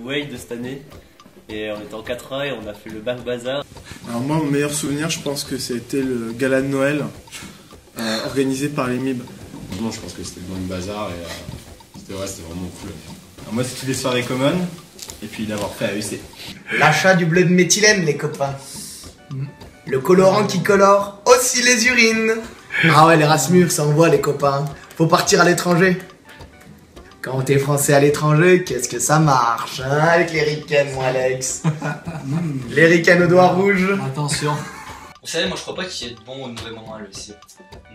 Way de cette année. Et on était en 4A et on a fait le Bac Bazar. Alors moi, mon meilleur souvenir, je pense que c'était le gala de Noël organisé par les MIB. Moi, je pense que c'était le Bac Bazar et c'était vraiment cool. Alors moi, c'était les soirées common et puis d'avoir fait AEC. L'achat du bleu de méthylène, les copains. Le colorant qui colore aussi les urines. Ah ouais, l'Erasmus, ça envoie les copains. Faut partir à l'étranger. Quand t'es français à l'étranger, qu'est-ce que ça marche, hein, avec les ricaines, mon Alex. Les ricaines aux doigts rouges. Attention. Vous savez, moi je crois pas qu'il y ait de bons ou de mauvais moments à l'EC.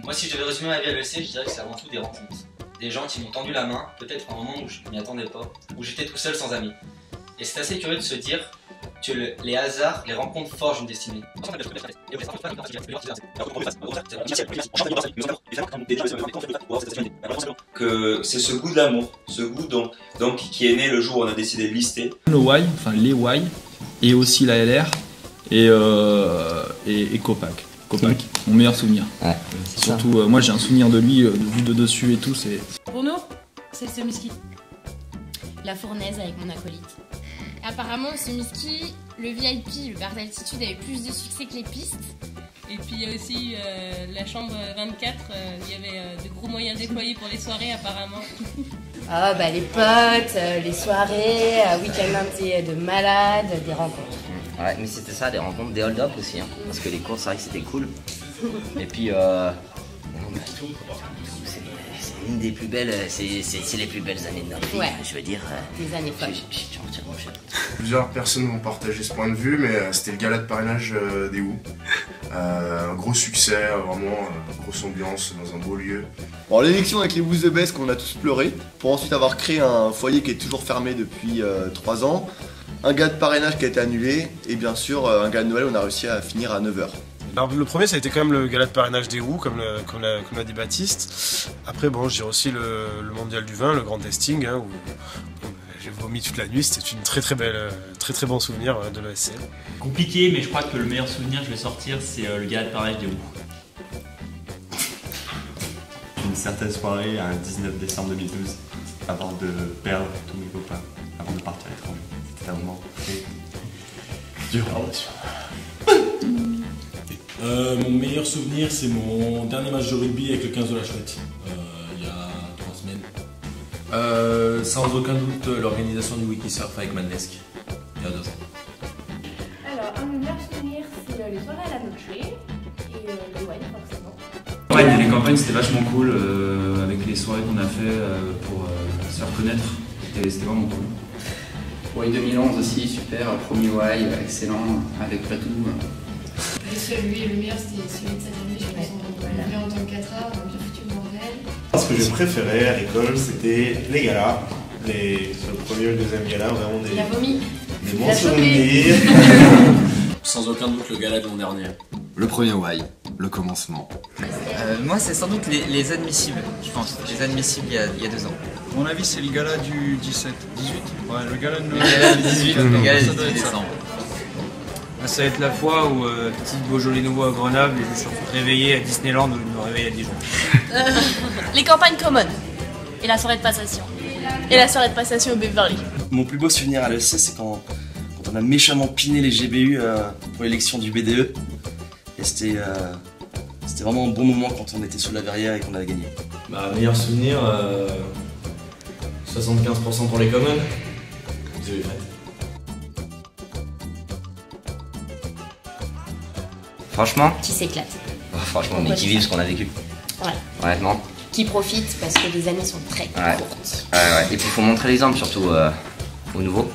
Moi, si je devais résumer ma vie à l'EC, je dirais que c'est avant tout des rencontres. Des gens qui m'ont tendu la main, peut-être à un moment où je m'y attendais pas, où j'étais tout seul sans amis. Et c'est assez curieux de se dire que les hasards, les rencontres forgent une destinée. Que c'est ce goût de l'amour, ce goût donc qui est né le jour où on a décidé de lister. Le Y, enfin les Y, et aussi la LR, et Copac. Copac, mon meilleur souvenir. Ouais, surtout, moi j'ai un souvenir de lui, vu de dessus et tout. Pour nous, c'est le semi-ski. La fournaise avec mon acolyte. Apparemment, au semi-ski, le VIP, le bar d'altitude, avait plus de succès que les pistes. Et puis il y a aussi la chambre 24, il y avait de gros moyens déployés pour les soirées apparemment. Ah bah les potes, les soirées, week-end de malades, des rencontres. Ouais, mais c'était ça, des rencontres, des hold-up aussi, hein, parce que les courses, c'est vrai que c'était cool. Et puis, c'est une des plus belles, c'est les plus belles années de notre vie, ouais. Je veux dire. Des années folles. Plusieurs personnes vont partager ce point de vue, mais c'était le gala de parrainage des Who. Un gros succès, vraiment, grosse ambiance dans un beau lieu. Bon, l'élection avec les Who's the Best qu'on a tous pleuré, pour ensuite avoir créé un foyer qui est toujours fermé depuis 3 ans, un gala de parrainage qui a été annulé, et bien sûr un gala de Noël où on a réussi à finir à 9h. Alors, le premier, ça a été quand même le gala de parrainage des Who, comme l'a dit Baptiste. Après, bon, je dirais aussi le mondial du vin, le grand testing, hein, où j'ai vomi toute la nuit. C'était une très très bon souvenir de l'ESC. Compliqué, mais je crois que le meilleur souvenir que je vais sortir, c'est le gala de parrainage des Who. Une certaine soirée, un 19 décembre 2012, avant de perdre tous mes copains, avant de partir à l'étranger. C'était un moment très dur. Mon meilleur souvenir, c'est mon dernier match de rugby avec le 15 de la Chouette, il y a 3 semaines. Sans aucun doute, l'organisation du Wikisurf avec Mandesk, il y a 2 ans. Alors, un meilleur souvenir, c'est les soirées à la noche et le wine, forcément. Ouais, les campagnes, c'était vachement cool, avec les soirées qu'on a fait pour se faire connaître, c'était vraiment cool. Ouais, 2011 aussi, super, premier Y, excellent, avec Platou. Celui le meilleur, c'était celui de cette année, je pense, en tant que 4A, on a bien foutu le bordel. Ce que je préférais à l'école, c'était les galas. Sur le premier et le deuxième gala, vraiment des bons souvenirs. Sans aucun doute le gala de l'an dernier. Le premier Y, le commencement. Moi, c'est sans doute les admissibles, je pense. Les admissibles il y a 2 ans. À mon avis, c'est le gala du 17, 18. Ouais, le gala de Noël. Le gala du 18, le gala du 18 décembre. Ça va être la fois où petit Beaujolais nouveau à Grenoble et je me suis réveillé à Disneyland ou je me réveille à Dijon. Les campagnes common et la soirée de passation. Et la soirée de passation au Beverly. Mon plus beau souvenir à l'ESC, c'est quand on a méchamment piné les GBU pour l'élection du BDE. Et c'était vraiment un bon moment quand on était sous la verrière et qu'on avait gagné. Bah, meilleur souvenir, 75% pour les commons. Vous avez fait. Franchement, Qui s'éclate. Franchement, mais qui vivent ce qu'on a vécu. Ouais. Honnêtement. Qui profite parce que les années sont très courtes. Ouais. Et puis il faut montrer l'exemple surtout aux nouveaux,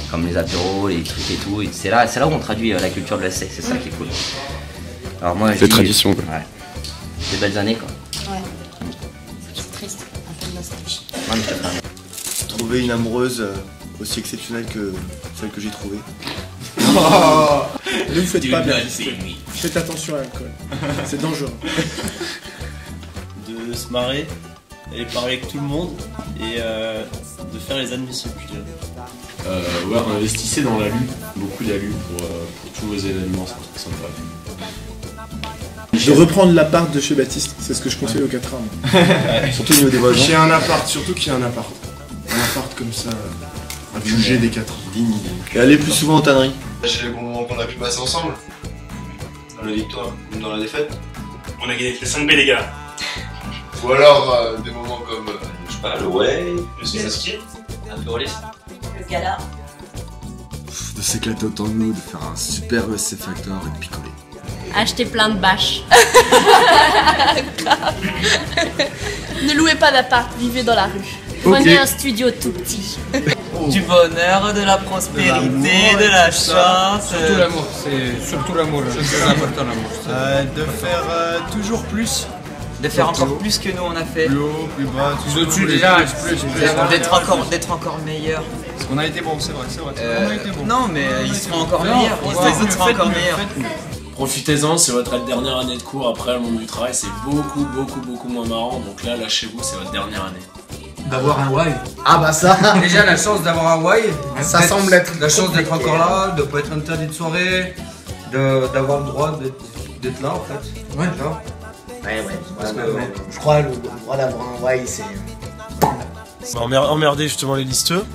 comme les apéros, les trucs et tout. C'est là où on traduit la culture de l'ESC, c'est ça qui est cool. Alors moi, c'est tradition. Quoi. Ouais. Des belles années quoi. Ouais. C'est triste, un peu de nostalgie. Ouais, mais Trouver une amoureuse aussi exceptionnelle que celle que j'ai trouvée. Oh, ne vous faites pas bien. Faites attention à l'alcool. C'est dangereux. De se marrer et parler avec tout le monde et de faire les admissibles, je dirais. Ouais, investissez dans la lue, beaucoup d'alu pour tous vos événements, c'est sympa. De reprendre l'appart de chez Baptiste, c'est ce que je conseille au 4A. Surtout au niveau des voisins. Qu'il y ait un appart, surtout qu'il y ait un appart. Un appart comme ça, Juger des 4. Digne. Et aller plus souvent en tannerie. J'ai les bons moments qu'on a pu passer ensemble. Dans la victoire, comme dans la défaite. On a gagné avec les 5B les gars. Ou alors des moments comme, je sais pas, le way, le ski, un peu relais. Le gala. De s'éclater autant que nous, de faire un super ESC Factor et de picoler. Acheter plein de bâches. Ne louez pas d'appart, vivez dans la rue. Prenez un studio tout petit. Du bonheur, de la prospérité, de la chance. Surtout l'amour, c'est surtout l'amour. C'est important l'amour. De faire toujours plus. De faire encore plus que nous on a fait. Plus haut, plus bas, plus au-dessus déjà. D'être encore meilleur. Parce qu'on a été bon, c'est vrai. On a été bon. Non, mais ils seront encore meilleurs. Les autres seront encore meilleurs. Profitez-en, c'est votre dernière année de cours. Après, le monde du travail, c'est beaucoup moins marrant. Donc là, lâchez-vous, c'est votre dernière année. D'avoir un why. Ah bah ça. Déjà la chance d'avoir un why. Ça semble être la chance d'être encore là, de pas être interdit de soirée, d'avoir le droit d'être là en fait. Ouais. Ouais. Je crois le droit d'avoir un why c'est. Emmerder justement les listeux,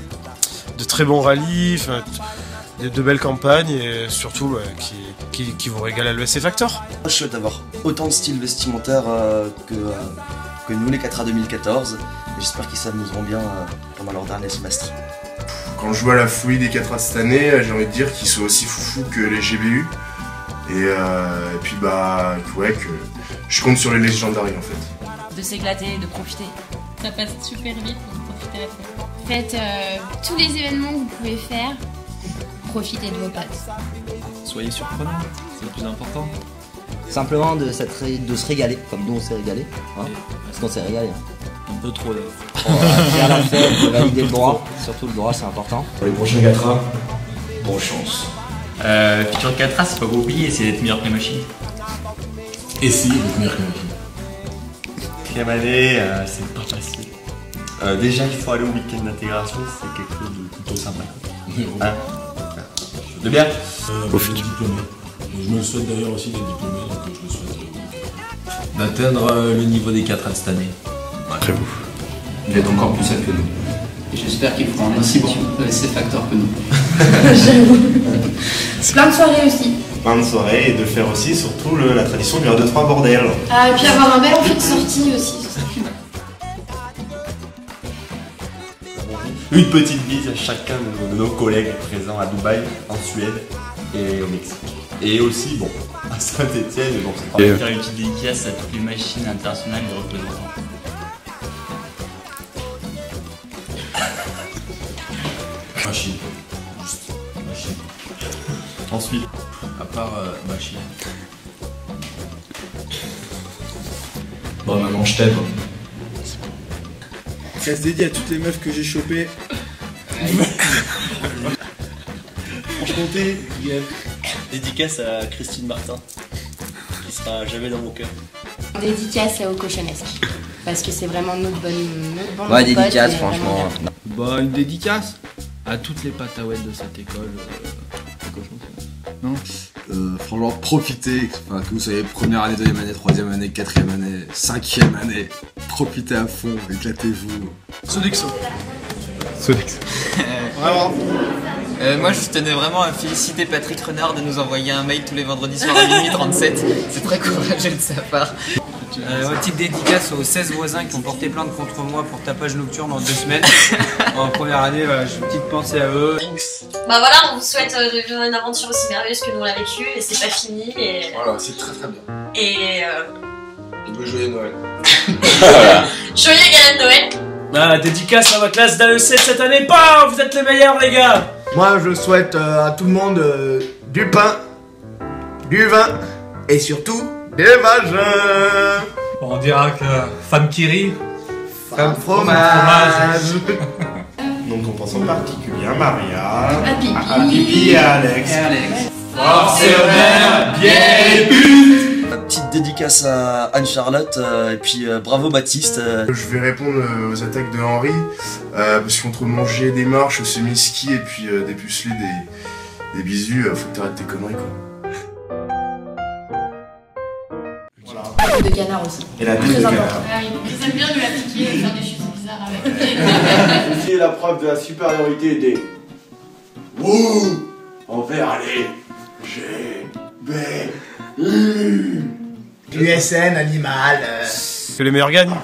de très bons rallyes, de belles campagnes et surtout qui vont régaler à l'ESC Factor. Je souhaite avoir autant de styles vestimentaires que nous les 4A 2014 et j'espère qu'ils s'amuseront bien pendant leur dernier semestre. Quand je vois la fouille des 4A cette année, j'ai envie de dire qu'ils sont aussi foufous que les GBU. Et puis que je compte sur les légendaires en fait. De s'éclater, de profiter. Ça passe super vite pour profiter à fond. Faites tous les événements que vous pouvez faire. Profitez de vos potes. Soyez surprenants, c'est le plus important. Simplement de se régaler, comme nous on s'est régalé. Hein, parce qu'on s'est régalé. Un peu trop d'ailleurs. Faire la fête, de valider le droit, surtout le droit c'est important. Pour les prochains 4A, bonne chance. Futur 4A, c'est pas oublier, c'est d'être meilleur que les machines. Essayez d'être meilleur que les machines. Quatrième année, c'est pas facile. Déjà, il faut aller au week-end d'intégration, c'est quelque chose de plutôt sympa. Hein, de bien. Diplômé. Je me le souhaite d'ailleurs aussi d'être diplômé, donc je le souhaite d'atteindre le niveau des 4A de cette année. Après vous. D'être encore plus sale que nous. Et j'espère qu'ils feront un aussi bon ESC Factor que nous. Plein de soirées aussi. Plein de soirées et de faire aussi surtout la tradition du 1-2-3 bordel. Et puis avoir un bel amphi de sortie aussi. Une petite bise à chacun de nos collègues présents à Dubaï, en Suède et au Mexique. Et aussi, bon, à Saint-Etienne, bon, c'est pas... On va faire une petite dédicace à toutes les machines internationales de représentants. Machine. Juste machine. Ensuite, à part machine. Bon, maman, je t'aime. Ça se dédie à toutes les meufs que j'ai chopées. Franche-Comté, dédicace à Christine Martin, qui sera jamais dans mon cœur. Dédicace à Oko Chanesque, parce que c'est vraiment notre bonne Ouais, dédicace, franchement. Bah, une dédicace à toutes les patawètes de cette école. Non Franchement, profitez, enfin, que vous soyez première année, deuxième année, troisième année, quatrième année, cinquième année. Profitez à fond, éclatez-vous. Sodexo. Vraiment. Moi je tenais vraiment à féliciter Patrick Renard de nous envoyer un mail tous les vendredis soirs à minuit 37. C'est très courageux de sa part. Petite dédicace aux 16 voisins qui ont porté plainte contre moi pour tapage nocturne en 2 semaines. En première année, voilà, j'ai une petite pensée à eux. Bah voilà, on vous souhaite de vivre une aventure aussi merveilleuse que nous on l'a vécu et c'est pas fini. Et... Voilà, c'est très bien. Et joyeux Noël. joyeux gala de Noël. Dédicace à ma classe d'AEC cette année. Bam, vous êtes les meilleurs les gars. Moi je souhaite à tout le monde du pain, du vin et surtout des vagins. On dira que femme qui rit, femme fromage. Donc on pense en particulier à Maria, à Pipi et à Alex. Force et honneur, bien et but. Petite dédicace à Anne-Charlotte et puis bravo Baptiste. Je vais répondre aux attaques de Henri, parce qu'entre manger des marches, semi-ski et puis dépuceler des bisous, faut que t'arrêtes tes conneries quoi. Voilà. De canard aussi. Et la très de important. canard. Ils aiment bien nous la piquer et faire des choses bizarres avec. la preuve de la supériorité des WOU envers les GBU. USN animal. Que les meilleurs gagnent.